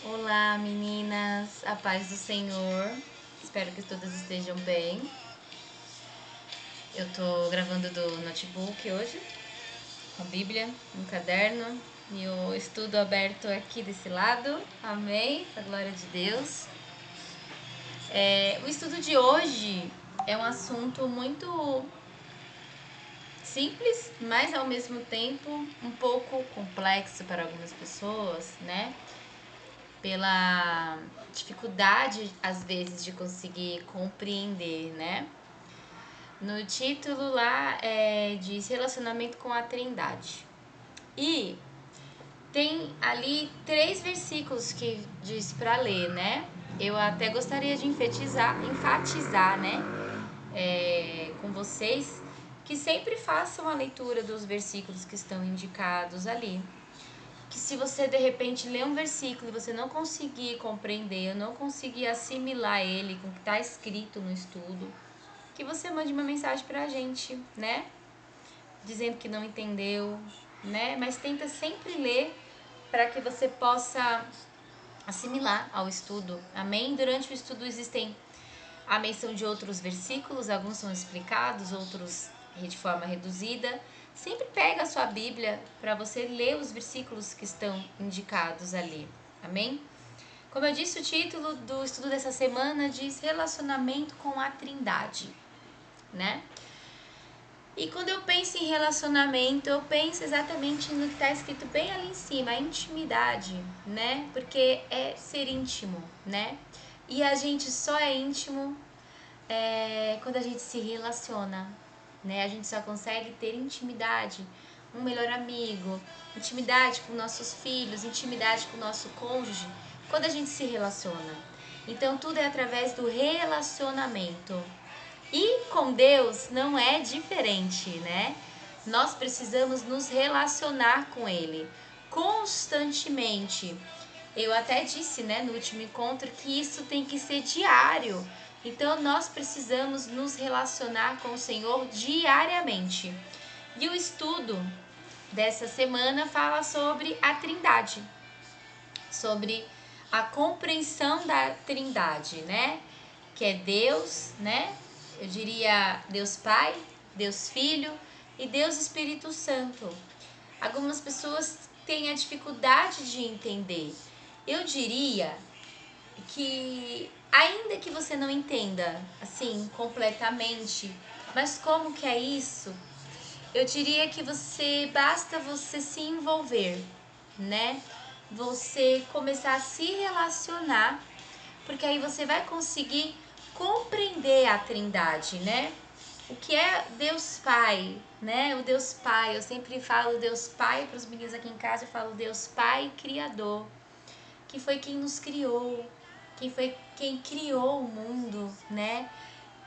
Olá, meninas, a paz do Senhor. Espero que todas estejam bem. Eu tô gravando do notebook hoje, com a Bíblia, um caderno e o estudo aberto aqui desse lado. Amém? A glória de Deus. O estudo de hoje é um assunto muito simples, mas ao mesmo tempo um pouco complexo para algumas pessoas, né? Pela dificuldade, às vezes, de conseguir compreender, né? No título lá diz relacionamento com a Trindade. E tem ali 3 versículos que diz para ler, né? Eu até gostaria de enfatizar, né? Com vocês que sempre façam a leitura dos versículos que estão indicados ali. Que se você de repente lê um versículo e você não conseguir compreender, não conseguir assimilar ele com o que está escrito no estudo, que você mande uma mensagem pra gente, né? Dizendo que não entendeu, né? Mas tenta sempre ler para que você possa assimilar ao estudo. Amém? Durante o estudo existem a menção de outros versículos, alguns são explicados, outros de forma reduzida. Sempre pega a sua Bíblia para você ler os versículos que estão indicados ali. Amém? Como eu disse, o título do estudo dessa semana diz relacionamento com a Trindade, né? E quando eu penso em relacionamento, eu penso exatamente no que está escrito bem ali em cima, a intimidade, né? Porque é ser íntimo, né? E a gente só é íntimo quando a gente se relaciona, né? A gente só consegue ter intimidade, um melhor amigo, intimidade com nossos filhos, intimidade com o nosso cônjuge, quando a gente se relaciona. Então tudo é através do relacionamento. E com Deus não é diferente, né? Nós precisamos nos relacionar com Ele constantemente. Eu até disse, né, no último encontro que isso tem que ser diário. Então nós precisamos nos relacionar com o Senhor diariamente. E o estudo dessa semana fala sobre a Trindade, sobre a compreensão da Trindade, né? Que é Deus, né? Eu diria Deus Pai, Deus Filho e Deus Espírito Santo. Algumas pessoas têm a dificuldade de entender. Eu diria que ainda que você não entenda assim completamente, mas como que é isso? Eu diria que basta você se envolver, né? Você começar a se relacionar, porque aí você vai conseguir compreender a Trindade, né? O que é Deus Pai, né? O Deus Pai, eu sempre falo Deus Pai para os meninos aqui em casa, eu falo Deus Pai Criador, que foi quem nos criou, que foi quem criou o mundo, né?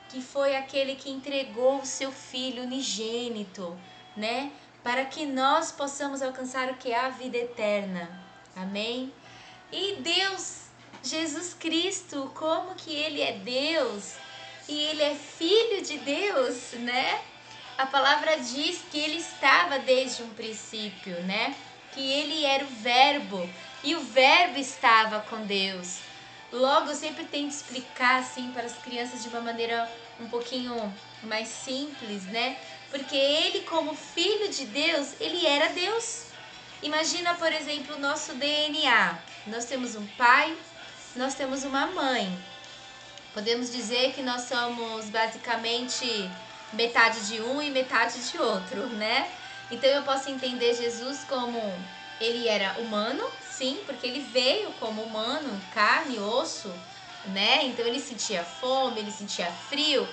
Que foi aquele que entregou o seu Filho unigênito, né? Para que nós possamos alcançar o que é a vida eterna. Amém? E Deus, Jesus Cristo, como que Ele é Deus e Ele é Filho de Deus, né? A palavra diz que Ele estava desde um princípio, né? Que Ele era o Verbo e o Verbo estava com Deus. Logo, eu sempre tento explicar assim para as crianças de uma maneira um pouquinho mais simples, né? Porque Ele, como Filho de Deus, Ele era Deus. Imagina, por exemplo, o nosso DNA. Nós temos um pai, nós temos uma mãe. Podemos dizer que nós somos basicamente metade de um e metade de outro, né? Então eu posso entender Jesus como ele era humano, sim, porque ele veio como humano, carne e osso, né? Então ele sentia fome, ele sentia frio,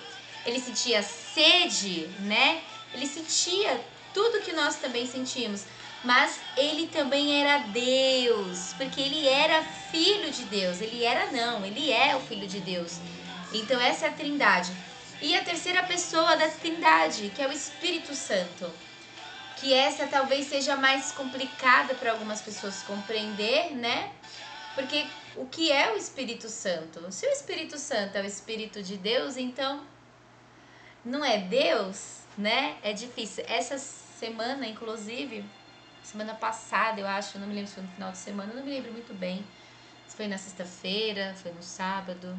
ele sentia sede, né? Ele sentia tudo que nós também sentimos. Mas ele também era Deus, porque ele era filho de Deus. Ele é o filho de Deus. Então essa é a Trindade. E a terceira pessoa da Trindade, que é o Espírito Santo. Que essa talvez seja mais complicada para algumas pessoas compreender, né? Porque o que é o Espírito Santo? Se o Espírito Santo é o Espírito de Deus, então não é Deus, né? É difícil. Essa semana, inclusive, semana passada, eu acho, não me lembro se foi no final de semana, não me lembro muito bem. Foi na sexta-feira, foi no sábado.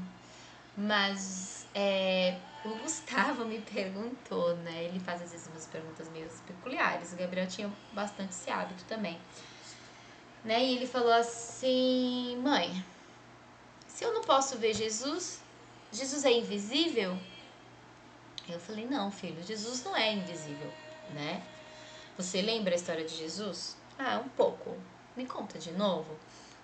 Mas o Gustavo me perguntou, né? Ele faz às vezes umas perguntas meio peculiares. O Gabriel tinha bastante esse hábito também. Né? E ele falou assim: mãe, se eu não posso ver Jesus, Jesus é invisível? Eu falei: não, filho, Jesus não é invisível, né? Você lembra a história de Jesus? Ah, um pouco. Me conta de novo.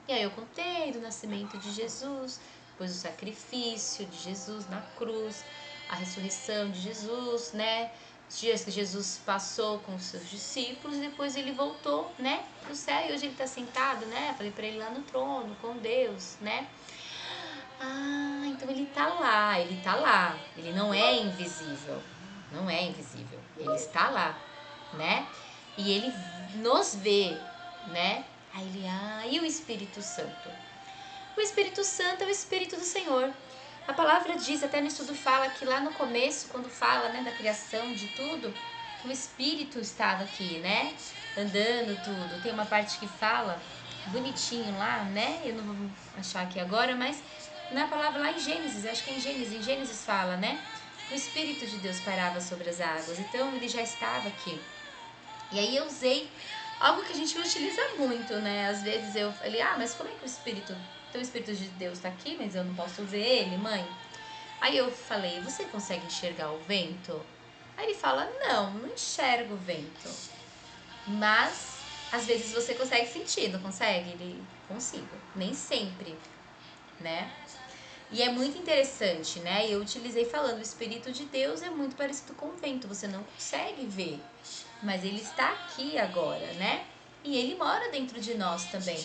E aí eu contei do nascimento de Jesus, depois o sacrifício de Jesus na cruz, a ressurreição de Jesus, né? Os dias que Jesus passou com os seus discípulos e depois ele voltou, né, pro céu e hoje ele tá sentado, né? Falei pra ele lá no trono com Deus, né? Ah, então ele tá lá, ele tá lá. Ele não é invisível. Não é invisível. Ele está lá, né? E ele nos vê, né? Aí ele, e o Espírito Santo? O Espírito Santo é o Espírito do Senhor. A palavra diz, até no estudo fala que lá no começo, quando fala, né, da criação de tudo, que o Espírito estava aqui, né? Andando tudo. Tem uma parte que fala, bonitinho lá, né? Eu não vou achar aqui agora, mas na palavra lá em Gênesis, acho que é em Gênesis fala, né? O Espírito de Deus pairava sobre as águas. Então ele já estava aqui. E aí eu usei algo que a gente utiliza muito, né? Às vezes eu falei, mas como é que o Espírito de Deus tá aqui, mas eu não posso ver ele, mãe? Aí eu falei, você consegue enxergar o vento? Aí ele fala, não enxergo o vento. Mas, às vezes você consegue sentir, não consegue? Ele, consigo. Nem sempre, né? E é muito interessante, né? Eu utilizei falando, o Espírito de Deus é muito parecido com o vento, você não consegue ver, mas ele está aqui agora, né? E ele mora dentro de nós também.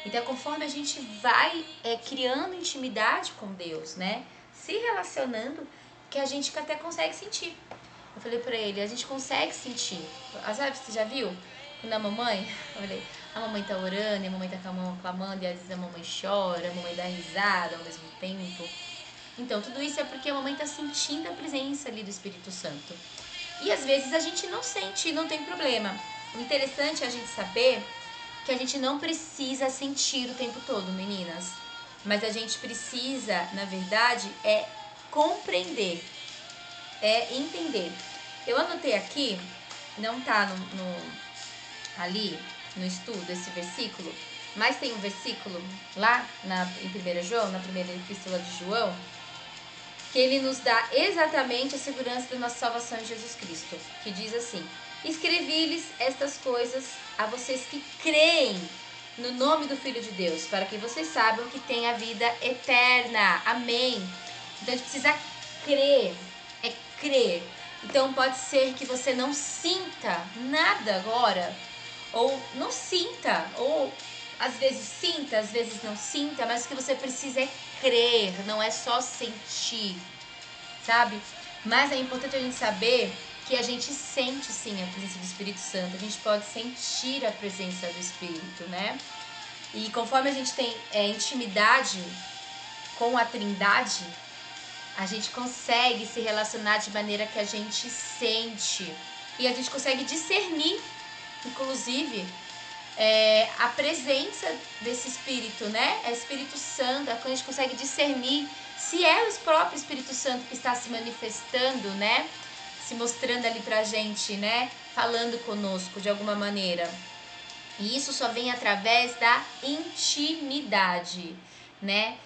Então, conforme a gente vai criando intimidade com Deus, né? Se relacionando, que a gente até consegue sentir. Eu falei pra ele, a gente consegue sentir. Sabe, você já viu? Quando a mamãe, a mamãe tá orando, e a mamãe tá clamando, e às vezes a mamãe chora, a mamãe dá risada ao mesmo tempo. Então, tudo isso é porque a mamãe tá sentindo a presença ali do Espírito Santo. E às vezes a gente não sente, não tem problema. O interessante é a gente saber que a gente não precisa sentir o tempo todo, meninas. Mas a gente precisa, na verdade, compreender, entender. Eu anotei aqui, não tá ali no estudo esse versículo, mas tem um versículo lá em 1 João, na primeira epístola de João, que ele nos dá exatamente a segurança da nossa salvação em Jesus Cristo, que diz assim: escrevi-lhes estas coisas a vocês que creem no nome do Filho de Deus, para que vocês saibam que tem a vida eterna. Amém. Então a gente precisa crer, crer. Então pode ser que você não sinta nada agora, ou não sinta, ou às vezes sinta, às vezes não sinta, mas o que você precisa é crer, não é só sentir, sabe? Mas é importante a gente saber que a gente sente sim a presença do Espírito Santo, a gente pode sentir a presença do Espírito, né? E conforme a gente tem intimidade com a Trindade, a gente consegue se relacionar de maneira que a gente sente. E a gente consegue discernir, inclusive, a presença desse Espírito, né? É Espírito Santo, quando a gente consegue discernir se é o próprio Espírito Santo que está se manifestando, né? Se mostrando ali pra gente, né? Falando conosco de alguma maneira. E isso só vem através da intimidade, né?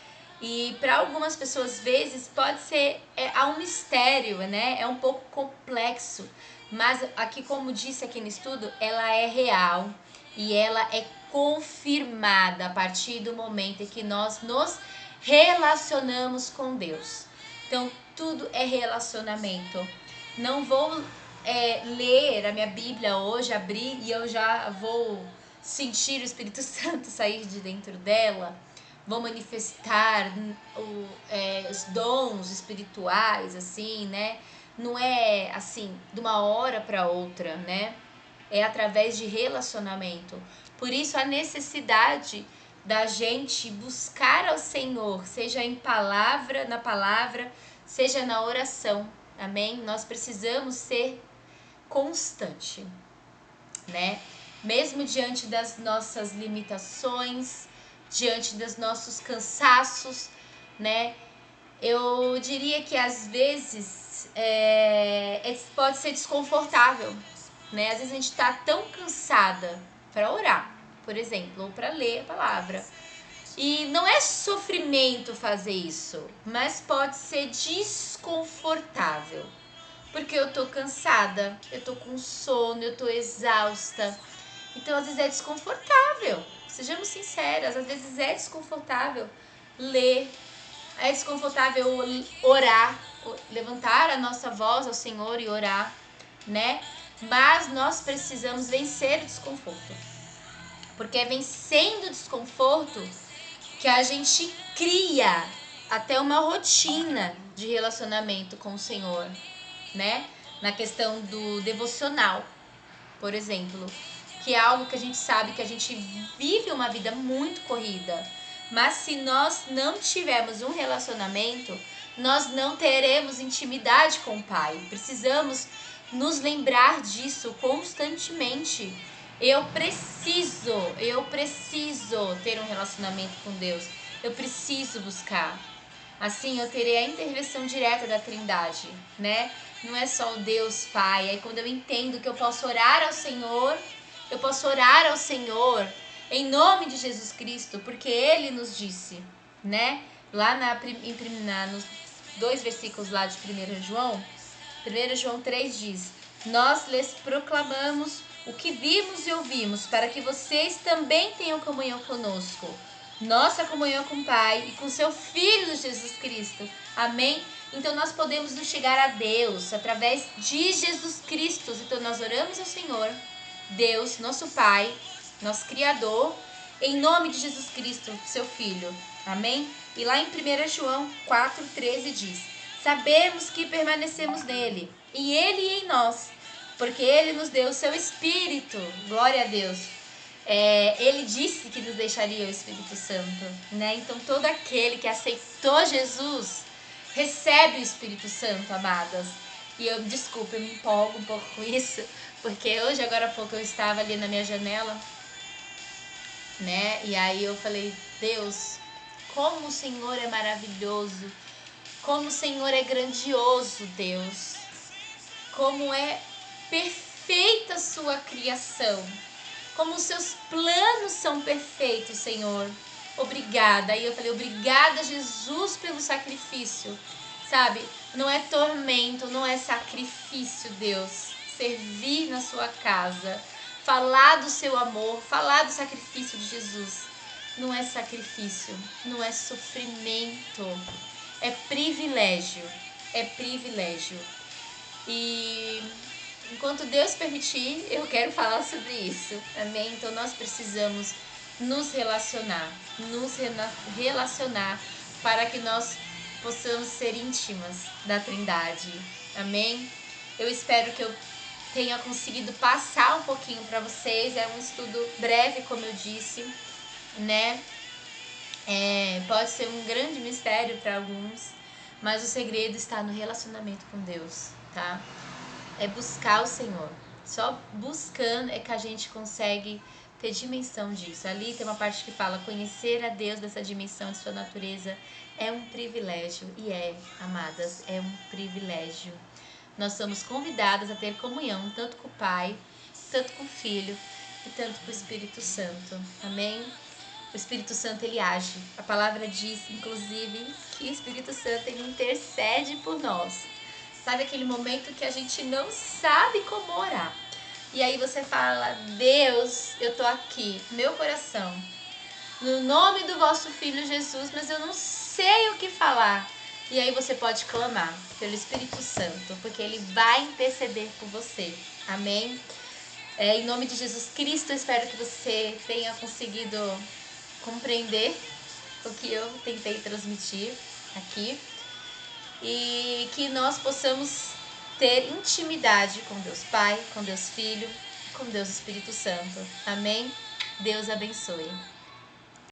E para algumas pessoas, vezes, pode ser há um mistério, né? É um pouco complexo. Mas aqui, como disse aqui no estudo, ela é real e ela é confirmada a partir do momento em que nós nos relacionamos com Deus. Então, tudo é relacionamento. Não vou ler a minha Bíblia hoje, abrir e eu já vou sentir o Espírito Santo sair de dentro dela, vou manifestar os dons espirituais, assim, né? Não é assim, de uma hora para outra, né? É através de relacionamento. Por isso a necessidade da gente buscar ao Senhor, seja na palavra, seja na oração. Amém? Nós precisamos ser constante, né? Mesmo diante das nossas limitações, diante dos nossos cansaços, né? Eu diria que às vezes pode ser desconfortável, né? Às vezes a gente tá tão cansada para orar, por exemplo, ou para ler a palavra. E não é sofrimento fazer isso, mas pode ser desconfortável. Porque eu tô cansada, eu tô com sono, eu tô exausta. Então às vezes é desconfortável. Sejamos sinceras, às vezes é desconfortável ler, é desconfortável orar, levantar a nossa voz ao Senhor e orar, né? Mas nós precisamos vencer o desconforto. Porque é vencendo o desconforto que a gente cria até uma rotina de relacionamento com o Senhor, né? Na questão do devocional, por exemplo, que é algo que a gente sabe que a gente vive uma vida muito corrida, mas se nós não tivermos um relacionamento, nós não teremos intimidade com o Pai. Precisamos nos lembrar disso constantemente. Eu preciso ter um relacionamento com Deus. Eu preciso buscar. Assim eu terei a intervenção direta da Trindade, né? Não é só o Deus Pai. Aí quando eu entendo que eu posso orar ao Senhor, em nome de Jesus Cristo, porque Ele nos disse, né? Lá nos 2 versículos lá de 1 João 3 diz: nós lhes proclamamos o que vimos e ouvimos, para que vocês também tenham comunhão conosco. Nossa comunhão com o Pai e com seu Filho Jesus Cristo. Amém? Então nós podemos nos chegar a Deus através de Jesus Cristo. Então nós oramos ao Senhor, Deus, nosso Pai, nosso Criador, em nome de Jesus Cristo, seu Filho. Amém? E lá em 1 João 4,13 diz: sabemos que permanecemos nele, e ele em nós, porque ele nos deu o seu Espírito. Glória a Deus. Ele disse que nos deixaria o Espírito Santo, né? Então todo aquele que aceitou Jesus recebe o Espírito Santo, amadas. E eu me empolgo um pouco com isso, porque hoje, agora há pouco, eu estava ali na minha janela, né? E aí eu falei: Deus, como o Senhor é maravilhoso, como o Senhor é grandioso, Deus, como é perfeita a sua criação, como os seus planos são perfeitos, Senhor. Obrigada. Aí eu falei: obrigada, Jesus, pelo sacrifício. Sabe, não é tormento, não é sacrifício, Deus. Servir na sua casa, falar do seu amor, falar do sacrifício de Jesus. Não é sacrifício, não é sofrimento, é privilégio, é privilégio. E enquanto Deus permitir, eu quero falar sobre isso, amém? Então nós precisamos nos relacionar para que nós possamos ser íntimas da Trindade, amém? Eu espero que eu tenha conseguido passar um pouquinho para vocês. É um estudo breve, como eu disse, né? Pode ser um grande mistério para alguns, mas o segredo está no relacionamento com Deus, tá? É buscar o Senhor. Só buscando é que a gente consegue ter dimensão disso. Ali tem uma parte que fala: conhecer a Deus dessa dimensão de sua natureza é um privilégio. E amadas, é um privilégio. Nós somos convidadas a ter comunhão tanto com o Pai, tanto com o Filho e tanto com o Espírito Santo. Amém? O Espírito Santo, ele age. A palavra diz, inclusive, que o Espírito Santo, ele intercede por nós. Sabe aquele momento que a gente não sabe como orar? E aí você fala: Deus, eu tô aqui, meu coração, no nome do vosso Filho Jesus, mas eu não sei o que falar. E aí você pode clamar pelo Espírito Santo, porque ele vai interceder por você. Amém? Em nome de Jesus Cristo, eu espero que você tenha conseguido compreender o que eu tentei transmitir aqui. E que nós possamos ter intimidade com Deus Pai, com Deus Filho, com Deus Espírito Santo. Amém? Deus abençoe.